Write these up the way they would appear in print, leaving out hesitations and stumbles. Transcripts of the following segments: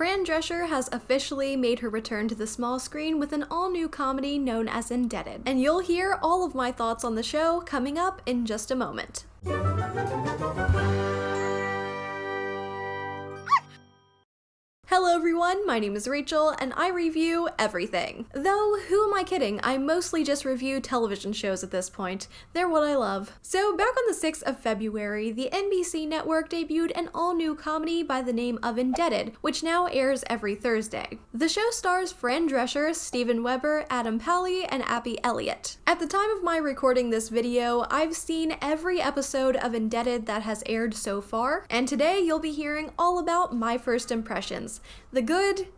Fran Drescher has officially made her return to the small screen with an all-new comedy known as Indebted, and you'll hear all of my thoughts on the show coming up in just a moment. Hello everyone, my name is Rachel, and I review everything. Though, who am I kidding? I mostly just review television shows at this point. They're what I love. So back on the 6th of February, the NBC network debuted an all-new comedy by the name of Indebted, which now airs every Thursday. The show stars Fran Drescher, Steven Weber, Adam Pally, and Abby Elliott. At the time of my recording this video, I've seen every episode of Indebted that has aired so far, and today you'll be hearing all about my first impressions. The good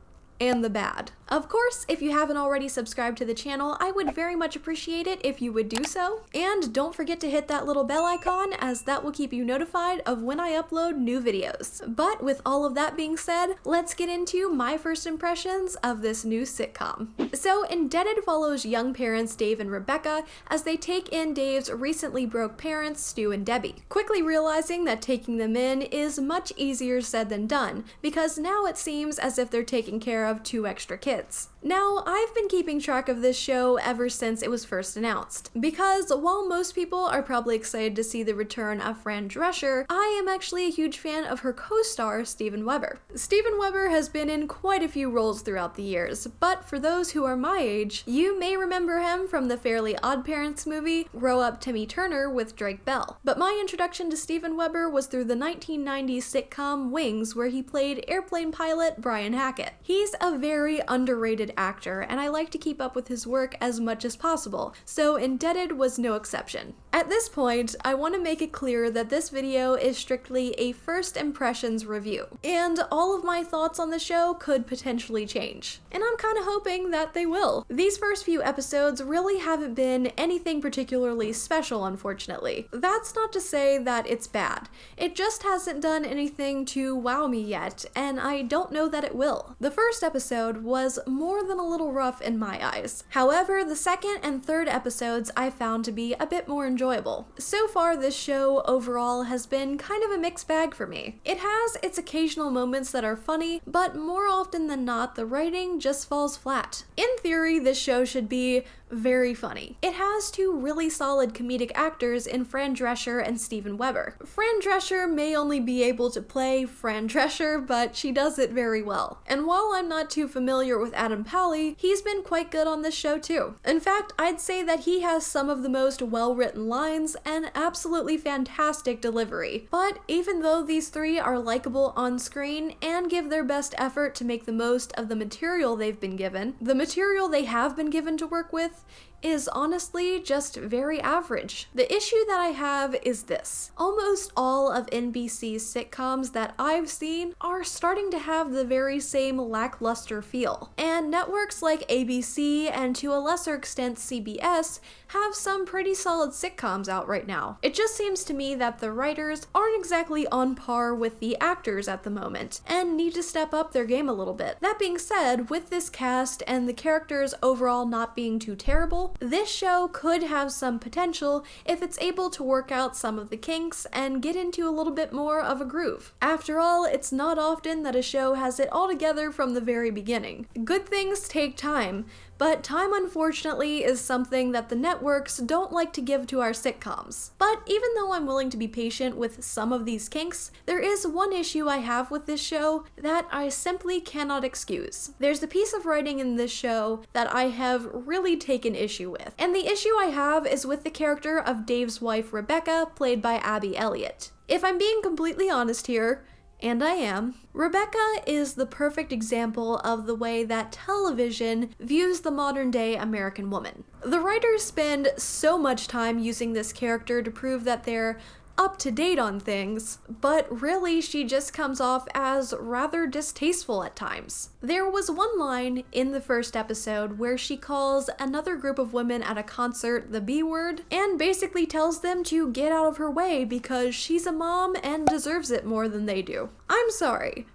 and the bad. Of course, if you haven't already subscribed to the channel, I would very much appreciate it if you would do so. And don't forget to hit that little bell icon, as that will keep you notified of when I upload new videos. But with all of that being said, let's get into my first impressions of this new sitcom. So Indebted follows young parents Dave and Rebecca as they take in Dave's recently broke parents, Stu and Debbie, quickly realizing that taking them in is much easier said than done, because now it seems as if they're taking care of 2 extra kids. Now, I've been keeping track of this show ever since it was first announced, because while most people are probably excited to see the return of Fran Drescher, I am actually a huge fan of her co-star, Steven Weber. Steven Weber has been in quite a few roles throughout the years, but for those who are my age, you may remember him from the Fairly Odd Parents movie, Grow Up Timmy Turner with Drake Bell. But my introduction to Steven Weber was through the 1990s sitcom Wings, where he played airplane pilot Brian Hackett. He's a very underrated actor, and I like to keep up with his work as much as possible, so Indebted was no exception. At this point, I want to make it clear that this video is strictly a first impressions review, and all of my thoughts on the show could potentially change. And I'm kind of hoping that they will. These first few episodes really haven't been anything particularly special, unfortunately. That's not to say that it's bad. It just hasn't done anything to wow me yet, and I don't know that it will. The first episode was more than a little rough in my eyes. However, the second and third episodes I found to be a bit more enjoyable. So far, this show overall has been kind of a mixed bag for me. It has its occasional moments that are funny, but more often than not, the writing just falls flat. In theory, this show should be very funny. It has 2 really solid comedic actors in Fran Drescher and Steven Weber. Fran Drescher may only be able to play Fran Drescher, but she does it very well. And while I'm not too familiar with Adam Pally, he's been quite good on this show too. In fact, I'd say that he has some of the most well-written lines and absolutely fantastic delivery. But even though these 3 are likable on screen and give their best effort to make the most of the material they've been given, the material they have been given to work with is honestly just very average. The issue that I have is this. Almost all of NBC's sitcoms that I've seen are starting to have the very same lackluster feel. And networks like ABC and to a lesser extent CBS have some pretty solid sitcoms out right now. It just seems to me that the writers aren't exactly on par with the actors at the moment and need to step up their game a little bit. That being said, with this cast and the characters overall not being too terrible, this show could have some potential if it's able to work out some of the kinks and get into a little bit more of a groove. After all, it's not often that a show has it all together from the very beginning. Good things take time, but time unfortunately is something that the networks don't like to give to our sitcoms. But even though I'm willing to be patient with some of these kinks, there is one issue I have with this show that I simply cannot excuse. There's a piece of writing in this show that I have really taken issue with. And the issue I have is with the character of Dave's wife Rebecca, played by Abby Elliott. If I'm being completely honest here, and I am, Rebecca is the perfect example of the way that television views the modern-day American woman. The writers spend so much time using this character to prove that they're up to date on things, but really she just comes off as rather distasteful at times. There was one line in the first episode where she calls another group of women at a concert the B word and basically tells them to get out of her way because she's a mom and deserves it more than they do. I'm sorry,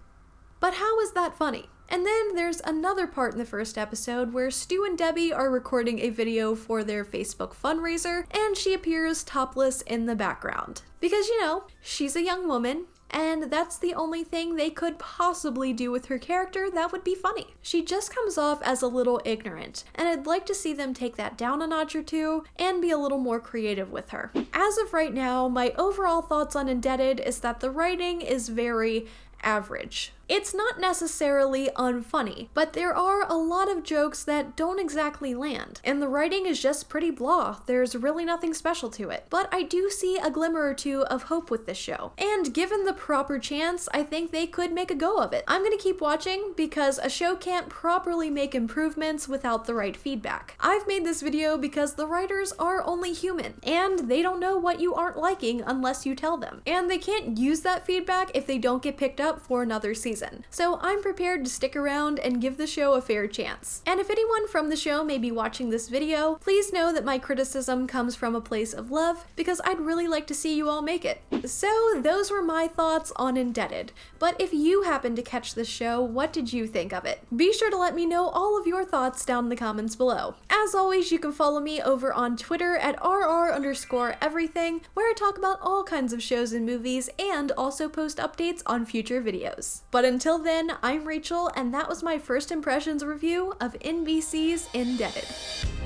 but how is that funny? And then there's another part in the first episode where Stu and Debbie are recording a video for their Facebook fundraiser, and she appears topless in the background. Because, you know, she's a young woman, and that's the only thing they could possibly do with her character that would be funny. She just comes off as a little ignorant, and I'd like to see them take that down a notch or two and be a little more creative with her. As of right now, my overall thoughts on Indebted is that the writing is very average. It's not necessarily unfunny, but there are a lot of jokes that don't exactly land, and the writing is just pretty blah. There's really nothing special to it. But I do see a glimmer or two of hope with this show, and given the proper chance, I think they could make a go of it. I'm gonna keep watching because a show can't properly make improvements without the right feedback. I've made this video because the writers are only human, and they don't know what you aren't liking unless you tell them. And they can't use that feedback if they don't get picked up for another season. So I'm prepared to stick around and give the show a fair chance. And if anyone from the show may be watching this video, please know that my criticism comes from a place of love because I'd really like to see you all make it. So those were my thoughts on Indebted. But if you happen to catch this show, what did you think of it? Be sure to let me know all of your thoughts down in the comments below. As always, you can follow me over on Twitter at rr_everything, where I talk about all kinds of shows and movies and also post updates on future videos. But until then, I'm Rachel, and that was my first impressions review of NBC's Indebted.